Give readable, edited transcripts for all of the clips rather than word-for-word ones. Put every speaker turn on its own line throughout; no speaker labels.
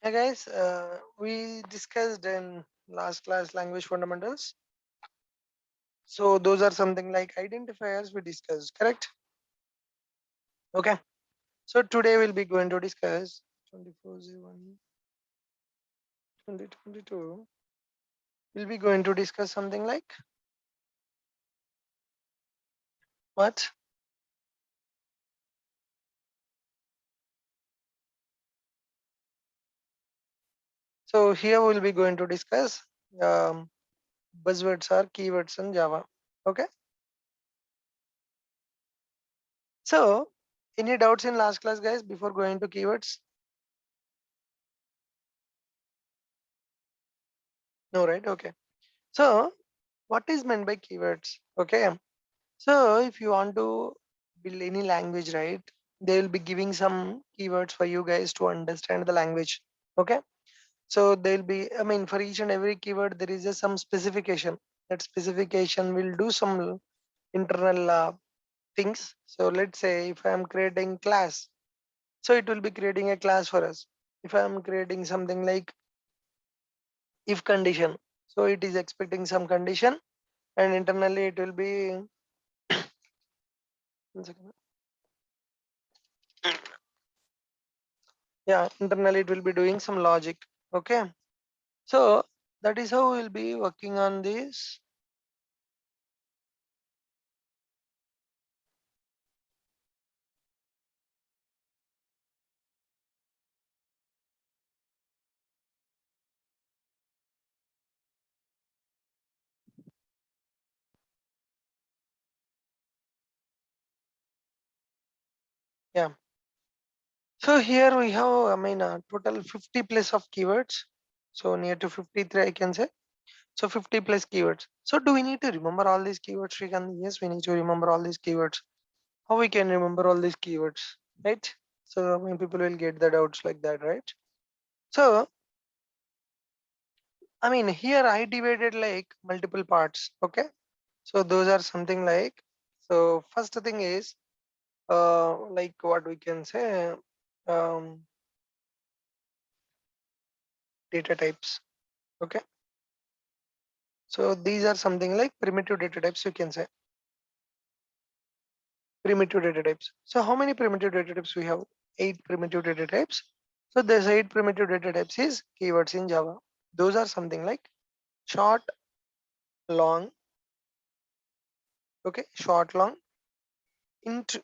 Hey guys, we discussed in last class language fundamentals. So those are something like identifiers we discussed, correct? Okay. So today we'll be going to discuss 2401 2022. We'll be going to discuss something like what? So here we'll be going to discuss um, buzzwords or keywords in Java. Okay. So any doubts in last class, guys, before going to keywords? No, right? Okay. So what is meant by keywords? Okay. So if you want to build any language, right, they will be giving some keywords for you guys to understand the language. Okay. So they'll be, I mean, for each and every keyword, there is some specification. That specification will do some internal things. So let's say if I'm creating class, so it will be creating a class for us. If I'm creating something like if condition, so it is expecting some condition and internally it will be, one second. Yeah, internally it will be doing some logic. Okay. So that is how we'll be working on this. Yeah. So here we have, I mean, total 50 plus of keywords. So near to 53, I can say. So 50 plus keywords. So do we need to remember all these keywords, Srikanth? Yes, we need to remember all these keywords. How we can remember all these keywords, right? So many people will get the doubts like that, right? So, I mean, here I divided like multiple parts. Okay. So those are something like, so first thing is, like what we can say, um, data types. Okay. So these are something like primitive data types, you can say primitive data types. So how many primitive data types we have? 8 primitive data types. So there's 8 primitive data types is keywords in Java. Those are something like short, long, okay, short, long, int,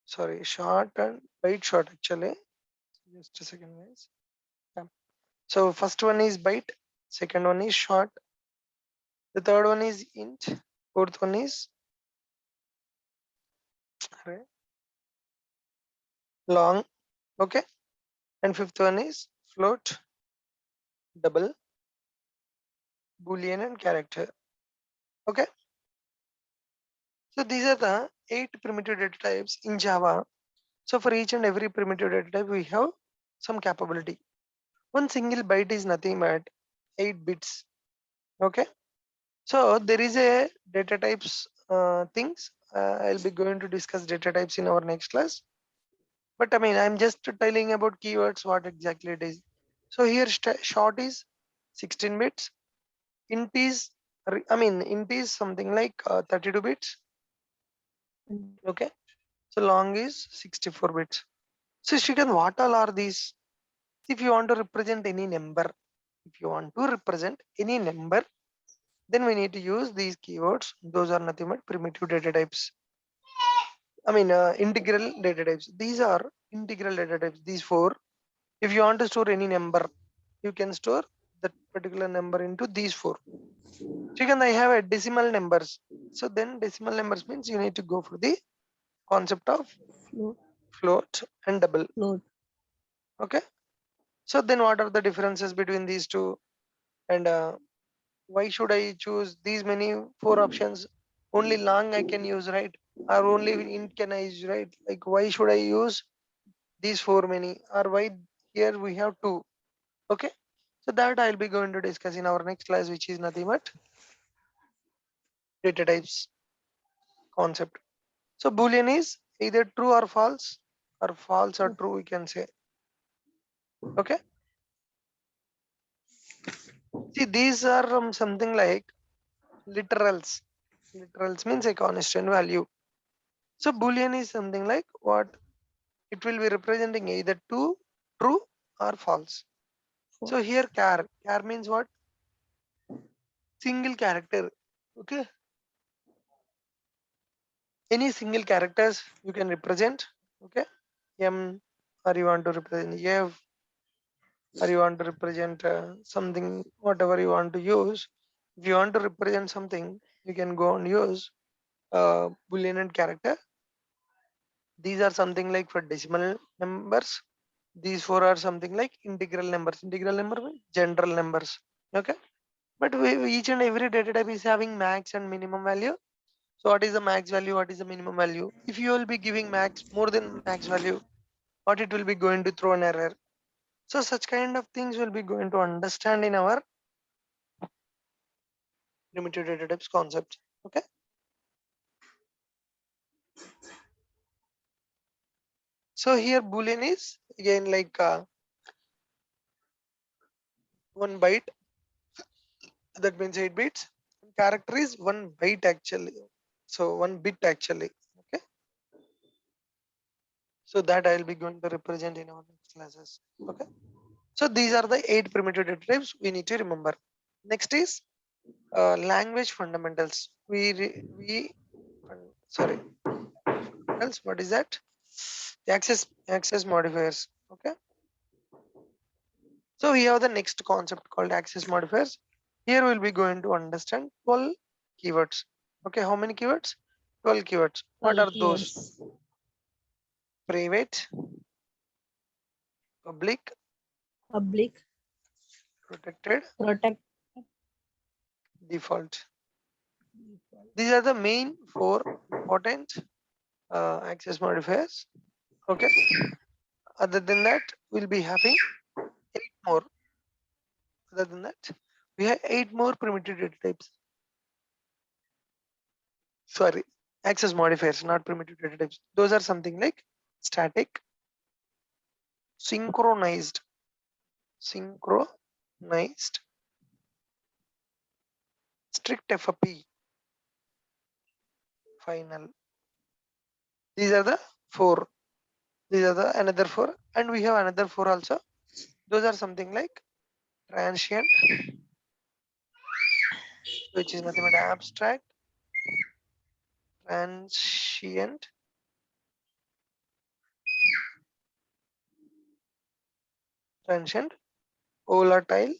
sorry, short and byte short actually. Just a second, guys. Yeah. So first one is byte, second one is short, the third one is int, fourth one is array, long, okay, and fifth one is float, double, boolean and character. Okay. So these are the 8 primitive data types in Java. So for each and every primitive data type, we have some capability. One single byte is nothing but 8 bits. Okay. So there is a data types things. I'll be going to discuss data types in our next class. But I mean, I'm just telling about keywords, what exactly it is. So here short is 16 bits. Int is, I mean, int is something like 32 bits. Okay. So long is 64 bits. So Srikanth, what all are these? If you want to represent any number, if you want to represent any number, then we need to use these keywords. Those are nothing but primitive data types. I mean, integral data types. These are integral data types. These four. If you want to store any number, you can store that particular number into these four. Srikanth, I have a decimal numbers. So then decimal numbers means you need to go for the concept of
Float,
float and double.
float.
Okay. So then what are the differences between these two? And why should I choose these many four options? Only long I can use, right? Or only int can I use, right? Like why should I use these four many? Or why here we have two? Okay. So that I'll be going to discuss in our next class, which is nothing but data types concept. So Boolean is either true or false or true, we can say. Okay. See, these are something like literals. Literals means a constant value. So boolean is something like what it will be representing either true or false. So here char means what? Single character. Okay. Any single characters you can represent. Okay. M, or you want to represent F, or you want to represent something, whatever you want to use. If you want to represent something, you can go and use boolean and character. These are something like for decimal numbers. These four are something like integral numbers. Integral number means general numbers. Okay. But each and every data type is having max and minimum value. So what is the max value? What is the minimum value? If you will be giving max more than max value, what it will be going to throw an error. So such kind of things will be going to understand in our primitive data types concept. Okay. So here boolean is again like 1 byte. That means 8 bits. Character is 1 byte actually. So 1 bit actually. Okay. So that I will be going to represent in our next classes. Okay. So these are the 8 primitive data types we need to remember. Next is language fundamentals. Sorry, else what is that? The access modifiers. Okay. So we have the next concept called access modifiers. Here we'll be going to understand 12 keywords. Okay, how many keywords? 12 keywords. What are those? Private, public, protected,
protect.
default. These are the main 4 important access modifiers. Okay. Other than that, we'll be having 8 more. Other than that, we have 8 more primitive data types. Sorry, access modifiers, not primitive data types. Those are something like static, synchronized, synchronized, strict FP, final. These are the 4. These are the another 4, and we have another 4 also. Those are something like transient, which is nothing but abstract, transient, transient, volatile,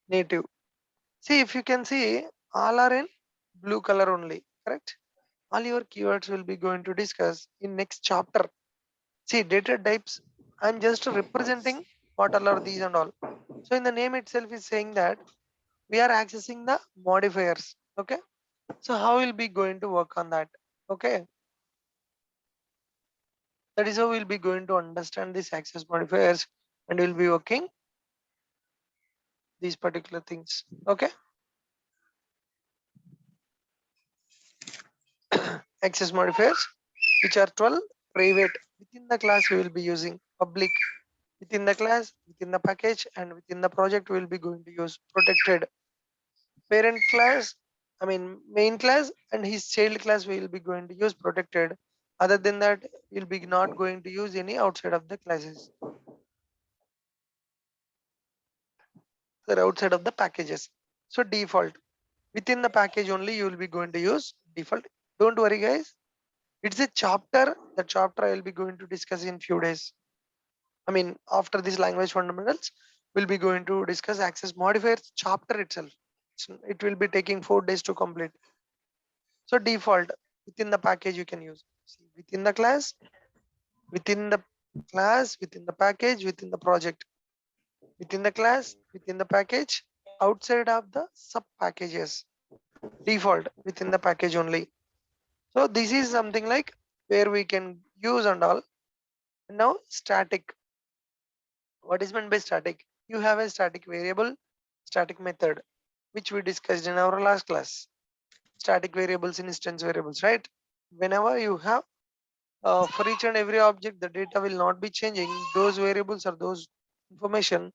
native. See, if you can see, all are in blue color only, correct? All your keywords will be going to discuss in next chapter. See, data types, I'm just representing what all are these and all. So in the name itself is saying that we are accessing the modifiers. Okay. So how we'll be going to work on that? Okay. That is how we'll be going to understand these access modifiers, and we'll be working these particular things. Okay. Access modifiers, which are 12. Private, within the class we will be using. Public, within the class, within the package, and within the project we will be going to use. Protected, parent class, I mean main class and his child class we will be going to use protected. Other than that, we'll be not going to use any outside of the classes. They're outside of the packages. So default, within the package only you will be going to use default. Don't worry guys, it's a chapter. The chapter I will be going to discuss in few days. I mean after this language fundamentals, we'll be going to discuss access modifiers chapter itself. So it will be taking 4 days to complete. So default, within the package you can use. See, within the class, within the class, within the package, within the project, within the class, within the package, outside of the sub packages. Default, within the package only. So this is something like where we can use and all. Now static. What is meant by static? You have a static variable, static method, which we discussed in our last class. Static variables, instance variables, right? Whenever you have for each and every object, the data will not be changing. Those variables or those information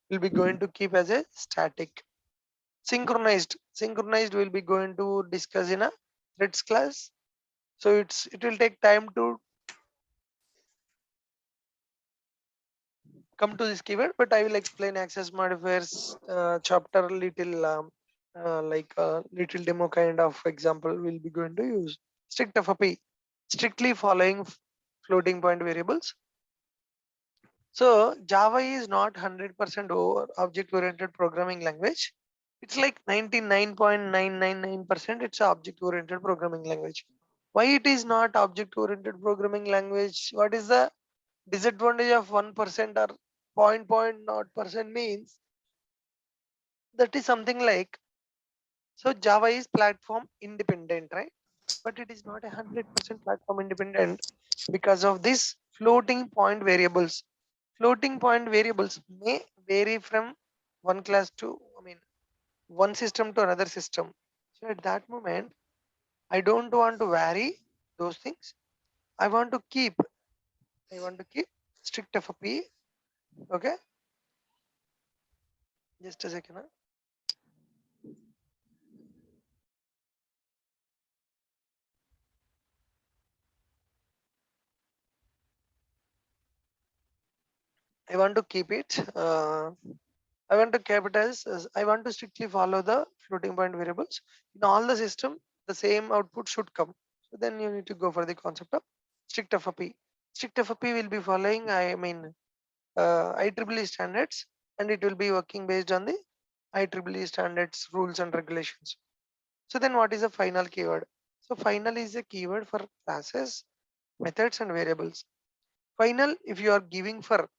will be going to keep as a static. Synchronized will be going to discuss in a threads class. So it will take time to come to this keyword, but I will explain access modifiers chapter little like little demo kind of example we'll be going to use. Strict FOP, strictly following floating point variables. So Java is not 100% over object oriented programming language. It's like 99.999%. It's a object oriented programming language. Why it is not object oriented programming language? What is the disadvantage of 1% or point not percent means? That is something like, so Java is platform independent, right? But it is not 100% platform independent because of this floating point variables. Floating point variables may vary from one class to, one system to another system. So at that moment, I don't want to vary those things. I want to keep, strict FP. Okay, just a second. I want to keep it. I want to keep it as I want to strictly follow the floating point variables. In all the system, the same output should come. So then you need to go for the concept of strict FP. Strict FP will be following, IEEE standards, and it will be working based on the IEEE standards, rules and regulations. So then what is the final keyword? So final is a keyword for classes, methods and variables. Final, if you are giving for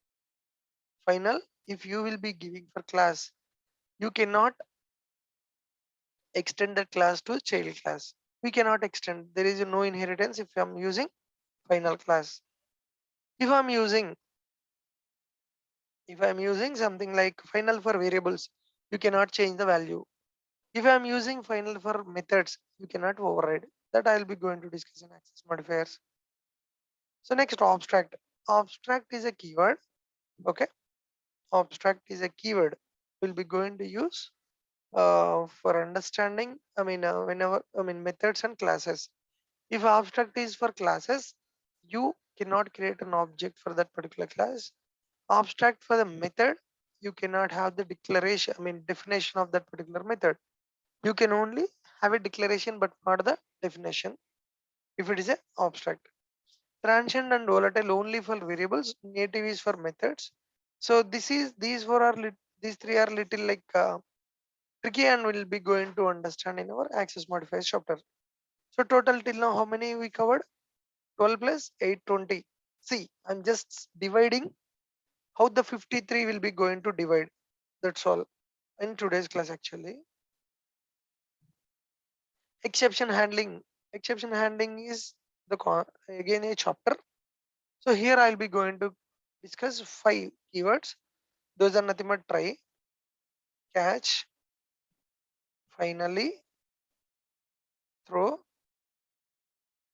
final, if you will be giving for class, you cannot extend that class to child class. We cannot extend. There is no inheritance if I'm using final class. If I'm using something like final for variables, you cannot change the value. If I'm using final for methods, you cannot override. That I'll be going to discuss in access modifiers. So next, abstract. Abstract is a keyword. Okay, abstract is a keyword. We'll be going to use for understanding. Methods and classes. If abstract is for classes, you cannot create an object for that particular class. Abstract for the method, you cannot have the declaration, definition of that particular method. You can only have a declaration but not the definition if it is a abstract. Transient and volatile only for variables, native is for methods. So these three are little like tricky and we'll be going to understand in our access modifiers chapter. So total till now how many we covered? 12 plus 820. See, I'm just dividing how the 53 will be going to divide. That's all in today's class actually. Exception handling. Exception handling is again a chapter. So here I'll be going to discuss 5 keywords. Those are nothing but try, catch, finally, throw,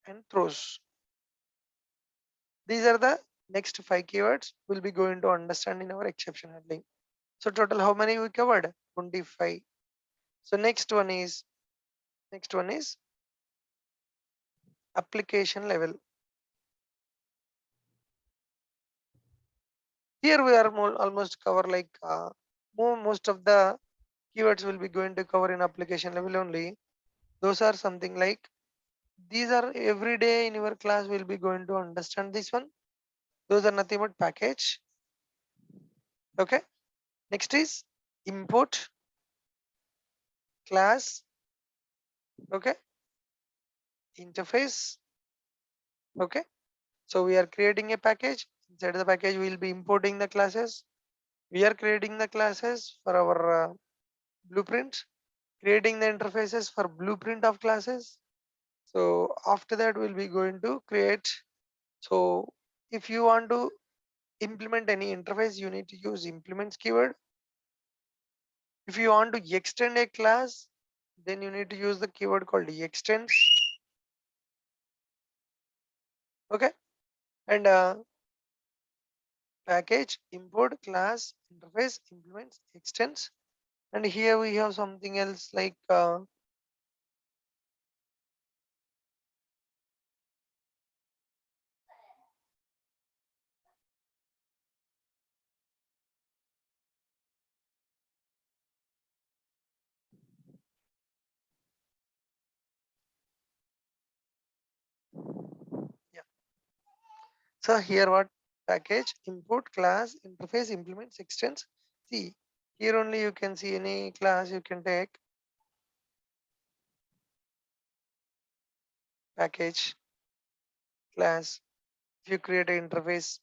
and throws. These are the next 5 keywords we'll be going to understand in our exception handling. So total how many we covered? 25. So next one is application level. Here we are almost cover like most of the keywords will be going to cover in application level only. Those are something like, these are every day in your class will be going to understand this one. Those are nothing but package. Okay, next is import, class, okay, interface. Okay, so we are creating a package. Inside the package we will be importing the classes. We are creating the classes for our blueprint, creating the interfaces for blueprint of classes. So after that we'll be going to create. So if you want to implement any interface, you need to use implements keyword. If you want to extend a class, then you need to use the keyword called extend. Okay, and package, import, class, interface, implements, extends. And here we have something else like yeah. So here what package, import, class, interface, implements, extends. See, here only you can see any class you can take, package, class. If you create an interface,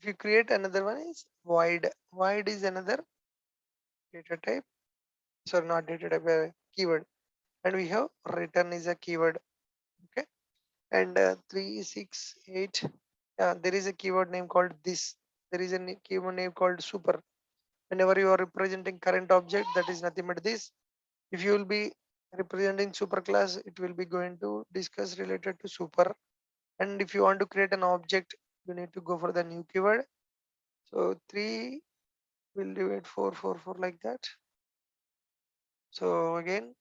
if you create another one is void. Void is another data type. Sorry, not data type, keyword. And we have return is a keyword. Okay. And 368, yeah, there is a keyword name called this. There is a keyword name called super. Whenever you are representing current object, that is nothing but this. If you will be representing super class, it will be going to discuss related to super. And if you want to create an object, you need to go for the new keyword. So 3 will divide 4 like that. So again,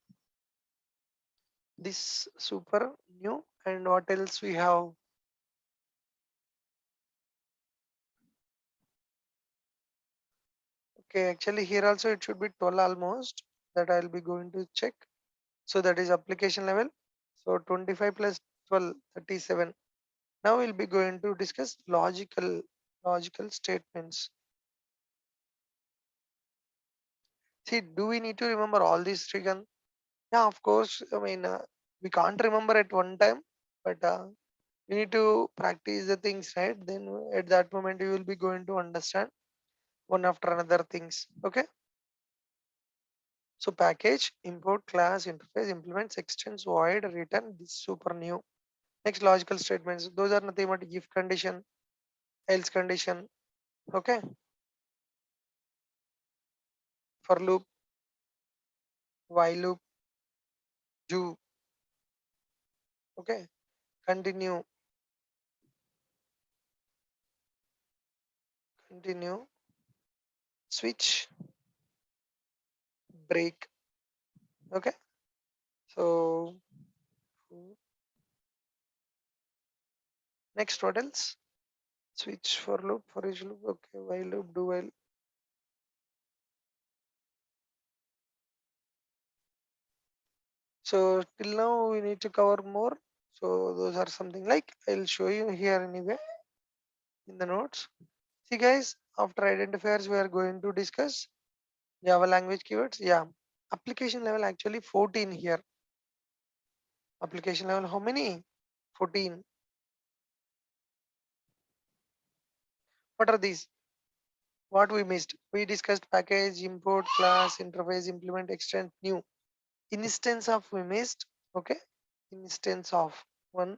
this super new. And what else we have? Okay, actually here also it should be 12 almost, that I'll be going to check. So that is application level. So 25 plus 12, 37. Now we'll be going to discuss logical statements. See, do we need to remember all these, Srikanth? Yeah, of course. I mean, we can't remember at one time, but you need to practice the things, right? Then at that moment you will be going to understand one after another things. Okay. So package, import, class, interface, implements, extends, void, return. This super new. Next logical statements. Those are nothing but if condition, else condition. Okay. For loop, while loop, do. Okay. Continue, continue, switch, break. Okay. So next what else? Switch, for loop, for each loop. Okay. While loop, do while. So till now we need to cover more. So those are something like I'll show you here anyway in the notes. See guys, after identifiers we are going to discuss Java language keywords. Yeah. Application level actually 14 here. Application level how many? 14. What are these? What we missed? We discussed package, import, class, interface, implement, extend, new. Instance of we missed. Okay. Instance of one,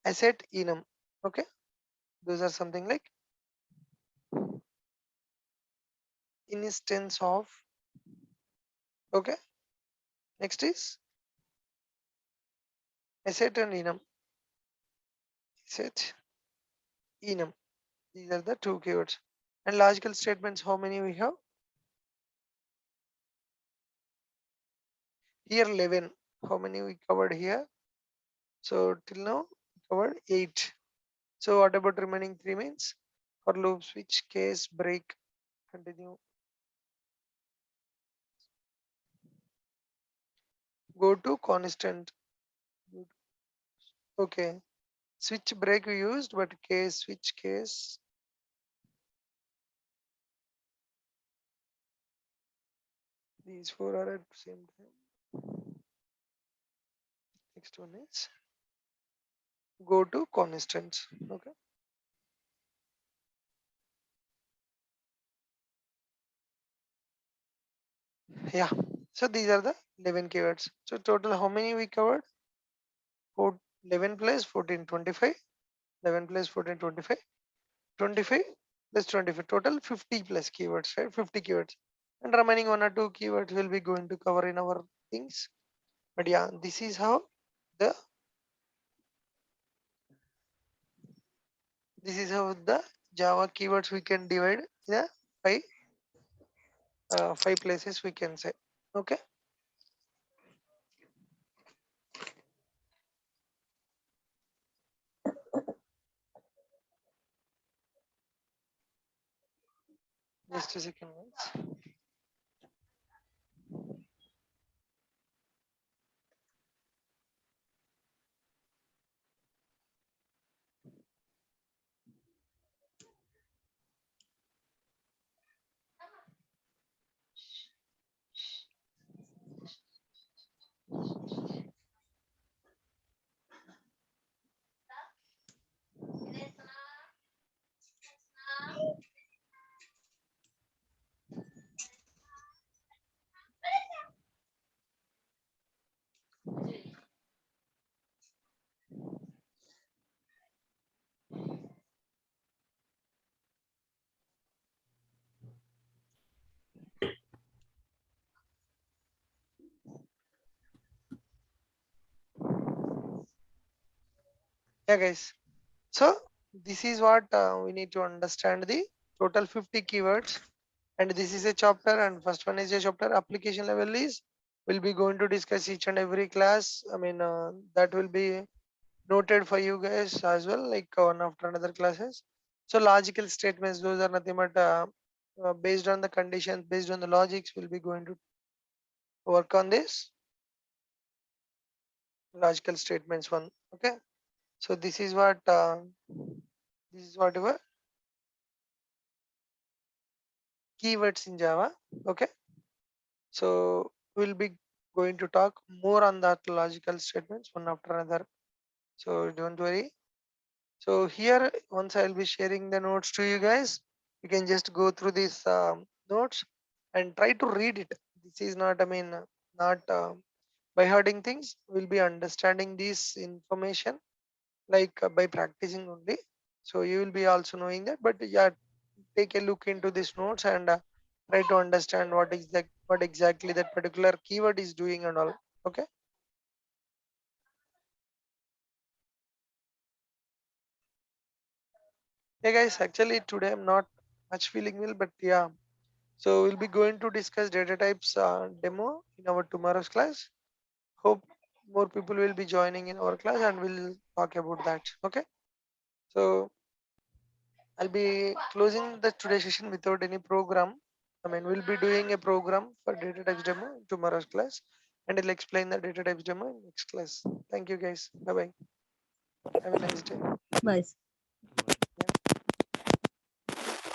asset enum. Okay. Those are something like instance of. Okay. Next is asset and enum. Asset, enum. These are the two keywords. And logical statements, how many we have? Here 11. How many we covered here? So till now we covered 8. So what about remaining 3 means? For loop, switch, case, break, continue. Go to constant. Okay. Switch break we used, but case, switch case. These 4 are at the same time. Next one is go to constant. Okay. Yeah. So these are the 11 keywords. So total how many we covered? 11 plus 14, 25. 11 plus 14, 25. 25 plus 25. Total 50 plus keywords, right? 50 keywords. And remaining 1 or 2 keywords will be going to cover in our things. But yeah, this is how the This is how the Java keywords we can divide in a five places we can say. Okay. Just a second. Guys. Yeah, guys. So this is what we need to understand the total 50 keywords, and this is a chapter, and first one is a chapter. Application level is we'll be going to discuss each and every class. I mean that will be noted for you guys as well, like one after another classes. So logical statements, those are nothing but based on the conditions, based on the logics, we'll be going to work on this logical statements one. Okay. So this is whatever keywords in Java. Okay. So we'll be going to talk more on that logical statements one after another. So don't worry. So here, once I'll be sharing the notes to you guys, you can just go through these notes and try to read it. This is not, I mean, not by hearing things. We'll be understanding this information like by practicing only. So you will be also knowing that. But yeah, take a look into these notes and try to understand what exactly that particular keyword is doing and all. Okay. Hey guys, actually today I'm not much feeling well, but yeah. So we'll be going to discuss data types demo in our tomorrow's class. Hope more people will be joining in our class and we'll talk about that. Okay. So I'll be closing the today's session without any program. I mean, we'll be doing a program for data types demo in tomorrow's class, and I'll explain the data types demo in next class. Thank you guys. Bye bye. Have a nice day.
Bye.